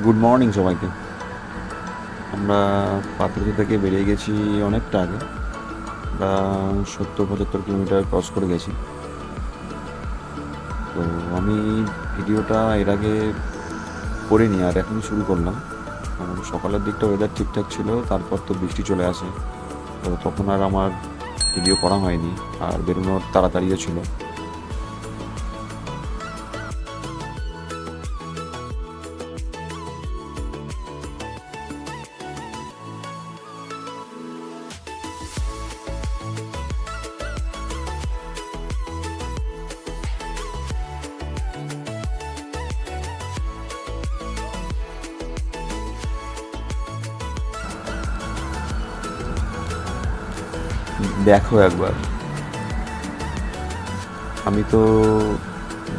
Good morning সবাইকে। আমরা পাথরঘাটা থেকে বেরিয়ে গেছি অনেকটা আগে, প্রায় ৭০-৭৫ কিলোমিটার ক্রস করে গেছি। তো আমি ভিডিওটা এর আগে করিনি, আর এখন শুরু করলাম। কারণ সকালের দিকটা ওয়েদার ঠিকঠাক ছিল, তারপর তো বৃষ্টি চলে আসে। তো তখন আর আমার ভিডিও করা হয়নি, আর বেরোনোর তাড়াতাড়িও ছিল। দেখো একবার, আমি তো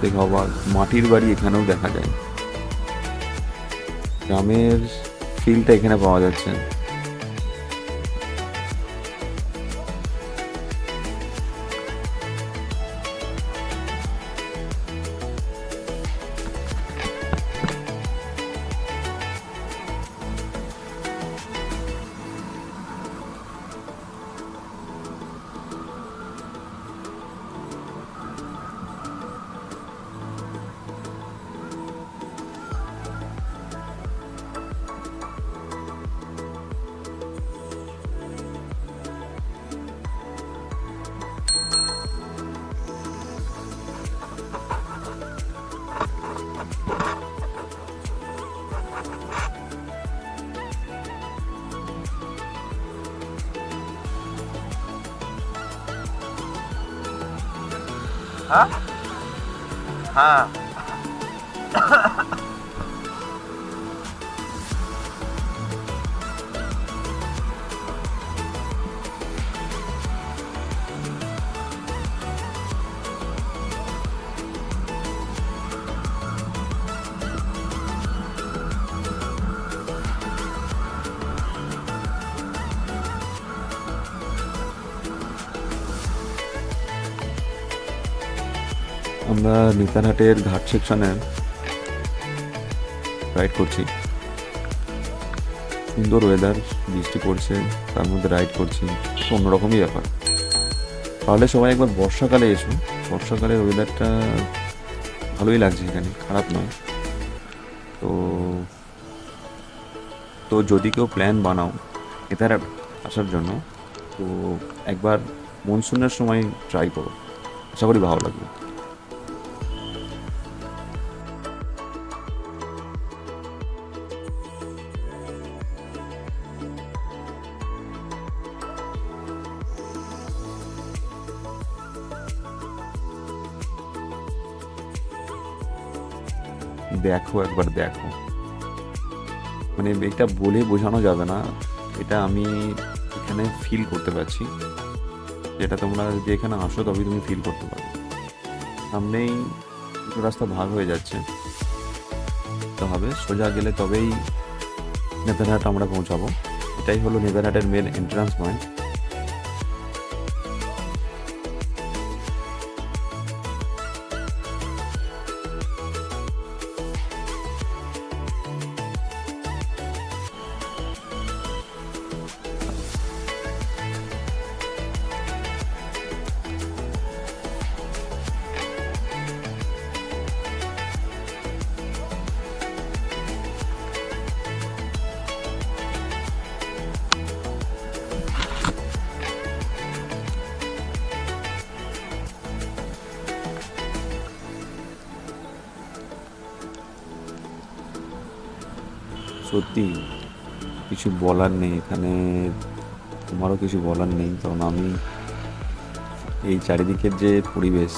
দেখো অবাক, মাটির বাড়ি এখানেও দেখা যায়। গ্রামের ফিলটা এখানে পাওয়া যাচ্ছে। হ্যাঁ, হ্যাঁ। আমরা নেতারহাটের ঘাট সেকশনে রাইড করছি। সুন্দর ওয়েদার, বৃষ্টি পড়ছে, তার মধ্যে রাইড করছি, একটু অন্যরকমই ব্যাপার। তাহলে সবাই একবার বর্ষাকালে এসো। বর্ষাকালের ওয়েদারটা ভালোই লাগছে এখানে, খারাপ নয়। তো তো যদি কেউ প্ল্যান বানাও নেতারহাট আসার জন্য, তো একবার মনসুনের সময় ট্রাই করো, আশা করি ভালো লাগবে। দেখো একবার, দেখো, মানে এটা বলে বোঝানো যাবে না। এটা আমি এখানে ফিল করতে পারছি। যেটা তোমরা যদি এখানে আসো তবেই তুমি ফিল করতে পারবে। সামনেই দুটো রাস্তা ভাগ হয়ে যাচ্ছে, তো হবে সোজা গেলে তবেই নেতারহাট আমরা পৌঁছাবো। এটাই হলো নেতারহাটের মেন এন্ট্রান্স পয়েন্ট। সত্যি কিছু বলার নেই এখানে, তোমারও কিছু বলার নেই, কারণ আমি এই চারিদিকের যে পরিবেশ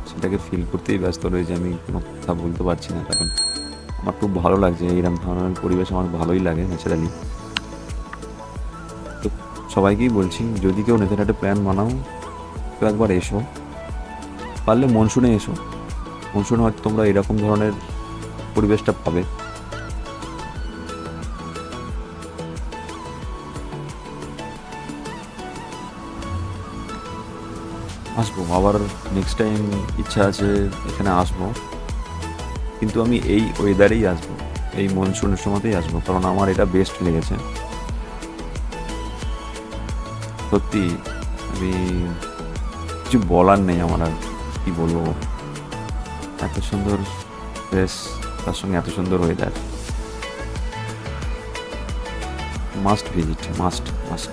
সেটাকে ফিল করতেই ব্যস্ত রয়েছে। আমি কোনো কথা বলতে পারছি না, কারণ আমার খুব ভালো লাগছে। এইরকম ধরনের পরিবেশ আমার ভালোই লাগে ন্যাচারালি। তো সবাইকেই বলছি, যদি কেউ নেতারহাটে প্ল্যান বানাও তো একবার এসো, পারলে মনসুনে এসো। মনসুনে হয়তো তোমরা এরকম ধরনের পরিবেশটা পাবে। আসবো আবার, নেক্সট টাইম ইচ্ছা আছে এখানে আসবো, কিন্তু আমি এই ওয়েদারেই আসবো। এই মনসুনের সময়তেই আসবো, কারণ আমার এটা বেস্ট লেগেছে সত্যি। আমি কিছু বলার নেই আমার, আর কি বলবো। এত সুন্দর প্লেস, তার সঙ্গে এত সুন্দর weather, must visit, must must.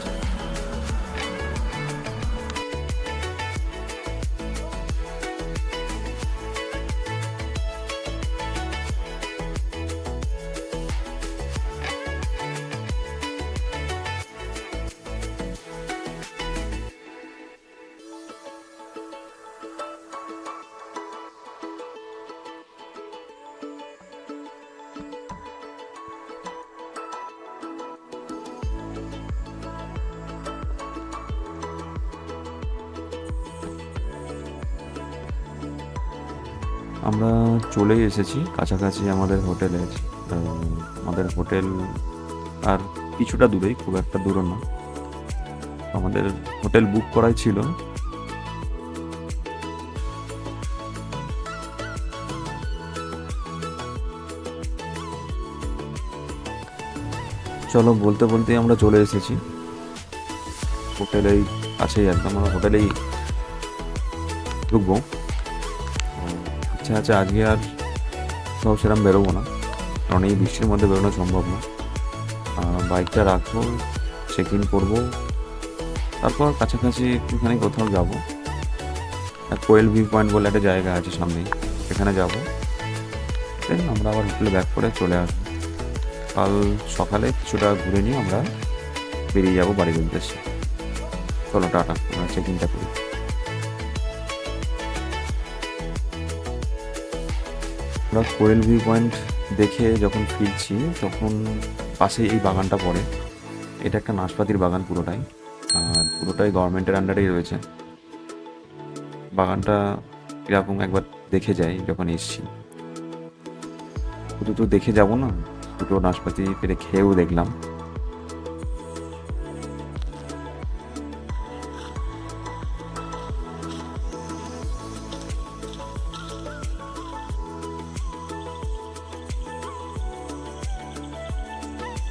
আমরা চলেই এসেছি কাছাকাছি আমাদের হোটেলে। আমাদের হোটেল আর কিছুটা দূরেই, খুব একটা দূরও না। আমাদের হোটেল বুক করাই ছিল। চলো, বলতে বলতেই আমরা চলে এসেছি হোটেলেই কাছেই, একদম আমরা হোটেলেই ঢুকবো। আচ্ছা আচ্ছা, আজকে আর সব সেরকম বেরোবো না, কারণ এই বৃষ্টির মধ্যে বেরোনো সম্ভব না। বাইকটা রাখবো, চেক ইন করবো, তারপর কাছাকাছি একটুখানি কোথাও যাবো। কোয়েল ভিউ পয়েন্ট বলে একটা জায়গা আছে সামনেই, সেখানে যাবো। দেন আমরা আবার হোটেলে ব্যাক করে চলে আসবো। কাল সকালে কিছুটা ঘুরে নিয়ে আমরা বেরিয়ে যাবো বাড়ির উদ্দেশ্যে। চলো টাটা, আমরা চেক ইনটা করি। আমরা কোয়েল ভিউ পয়েন্ট দেখে যখন ফিরছি, তখন পাশে এই বাগানটা পড়ে। এটা একটা নাশপাতির বাগান পুরোটাই, আর পুরোটাই গভর্নমেন্টের আন্ডারেই রয়েছে। বাগানটা এরকম একবার দেখে যাই যখন এসছি। শুধু তো দেখে যাব না, দুটো নাশপাতি পেরে খেয়েও দেখলাম।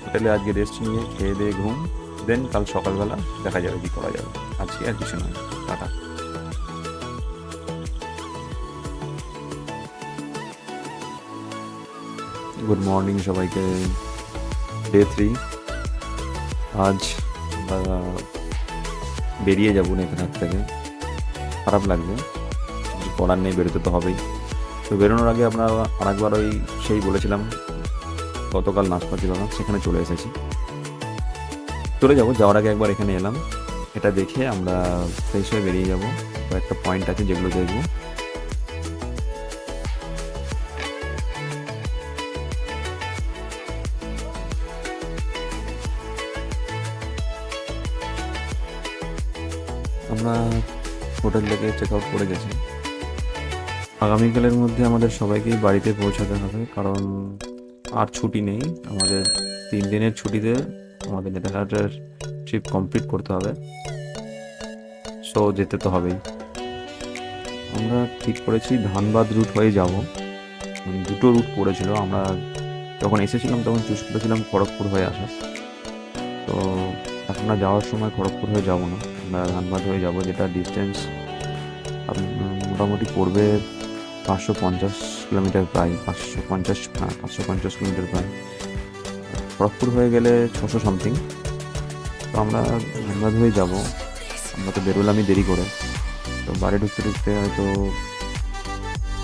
হোটেলে আজকে রেস্ট নিয়ে খেয়ে দিয়ে ঘুম, দেন কাল সকালবেলা দেখা যাবে কি করা যাবে। আজকে আর কিছু নয়, টাটা। গুড মর্নিং সবাইকে। ডে 3, আজ আমরা বেরিয়ে যাবো এখান থেকে। খারাপ লাগবে, কিছু করার নেই, বেরোতে তো হবেই। তো বেরোনোর আগে আমরা আরেকবার ওই সেই বলেছিলাম গতকাল নাশপাতি বাগান, সেখানে চলে এসেছি। চলে যাবো, যাওয়ার আগে একবার এখানে এলাম, এটা দেখে আমরা ফ্রেশ হয়ে বেরিয়ে যাবো। কয়েকটা পয়েন্ট আছে যেগুলো দেখবো। আমরা হোটেল থেকে চেক আউট করে গেছি। আগামীকালের মধ্যে আমাদের সবাইকেই বাড়িতে পৌঁছাতে হবে, কারণ আর ছুটি নেই আমাদের। 3 দিনের ছুটিতে আমাদের নেতারহাটের ট্রিপ কমপ্লিট করতে হবে, সো যেতে তো হবেই। আমরা ঠিক করেছি ধানবাদ রুট হয়ে যাব। দুটো রুট পড়েছিল, আমরা যখন এসেছিলাম তখন চুজ করেছিলাম খড়গপুর হয়ে আসা। তো এখন আর যাওয়ার সময় খড়গপুর হয়ে যাব না, আমরা ধানবাদ হয়ে যাব, যেটা ডিস্টেন্স মোটামুটি পড়বে 550 কিলোমিটার, প্রায় 550 কিলোমিটার প্রায়। খড়গপুর হয়ে গেলে 600 সামথিং। তো আমরা ধানবাদ হয়ে যাব। আমরা তো বেরোলামই দেরি করে, তো বাড়ি ঢুকতে ঢুকতে হয়তো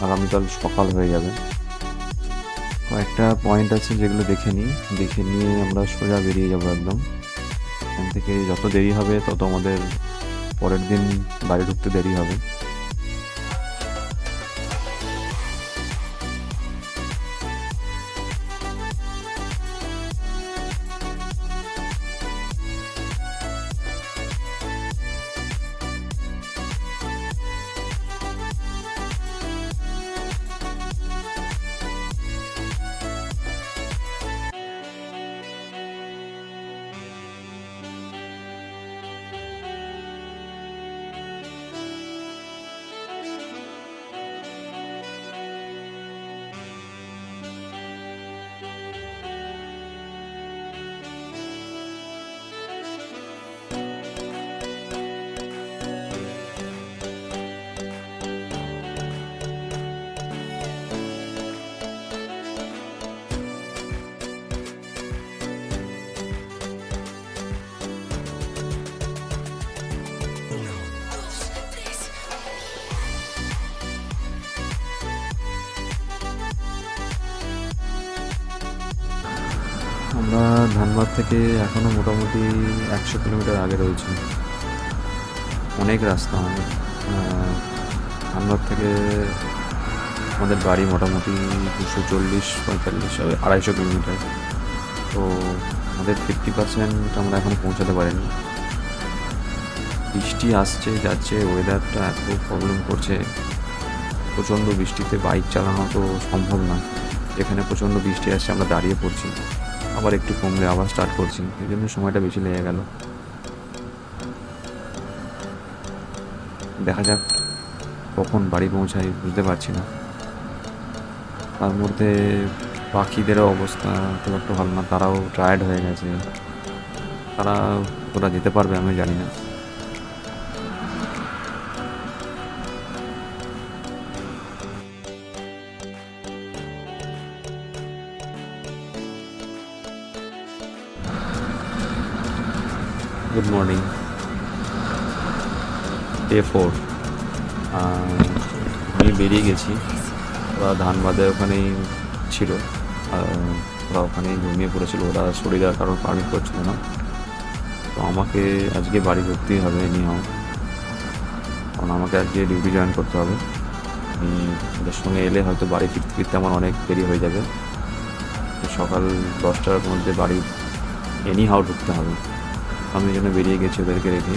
আগামীকাল সকাল হয়ে যাবে। কয়েকটা পয়েন্ট আছে যেগুলো দেখে নিয়ে আমরা সোজা বেরিয়ে যাব একদম। এখান থেকে যত দেরি হবে তত আমাদের পরের দিন বাড়ি ঢুকতে দেরি হবে। আমরা ধানবাদ থেকে এখনও মোটামুটি 100 কিলোমিটার আগে রয়েছি। অনেক রাস্তা অনেক। ধানবাদ থেকে আমাদের বাড়ি মোটামুটি 240-45 250 কিলোমিটার। তো আমাদের 50% আমরা এখনও পৌঁছাতে পারিনি। বৃষ্টি আসছে যাচ্ছে, ওয়েদারটা এত প্রবলেম করছে। প্রচণ্ড বৃষ্টিতে বাইক চালানো তো সম্ভব না। এখানে প্রচণ্ড বৃষ্টি আসছে, আমরা দাঁড়িয়ে পড়ছি, আবার একটু কমলে আবার স্টার্ট করছি, এই জন্য সময়টা বেশি লেগে গেল। দেখা যাক কখন বাড়ি পৌঁছাই বুঝতে পারছি না। তার মধ্যে পাখিদেরও অবস্থা খুব একটা ভালো না, তারাও টায়ার্ড হয়ে গেছে। ওরা যেতে পারবে আমি জানি না। Good morning, day 4। আমি বেরিয়ে গেছি, ওরা ধানবাদের ওখানেই ছিল। ওরা ওখানেই ঘুমিয়ে পড়েছিল, ওরা শরীর আর কারোর পারমিট করছিল না। তো আমাকে আজকে বাড়ি ঢুকতেই হবে নিয়েও, কারণ আমাকে আজকে ডিউটি জয়েন করতে হবে। আমি ওদের সঙ্গে এলে হয়তো বাড়ি ফিরতে ফিরতে আমার অনেক দেরি হয়ে যাবে। তো সকাল 10টার মধ্যে বাড়ি এনি হাও ঢুকতে হবে। আমি এই জন্য বেরিয়ে গেছি ওদেরকে রেখে।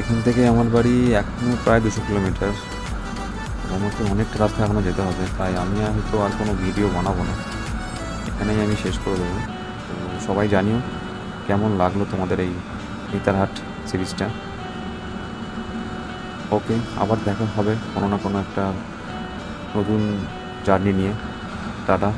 এখান থেকে আমার বাড়ি এখনও প্রায় 200 কিলোমিটার। আমাকে অনেকটা রাস্তা এখনও যেতে হবে, তাই আমি হয়তো আর কোনো ভিডিও বানাবো না, এখানেই আমি শেষ করে দেবো। তো সবাই জানিও কেমন লাগলো তোমাদের এই নেতারহাট সিরিজটা। ওকে, আবার দেখা হবে কোনো না কোনো একটা নতুন জার্নি নিয়ে। টাটা।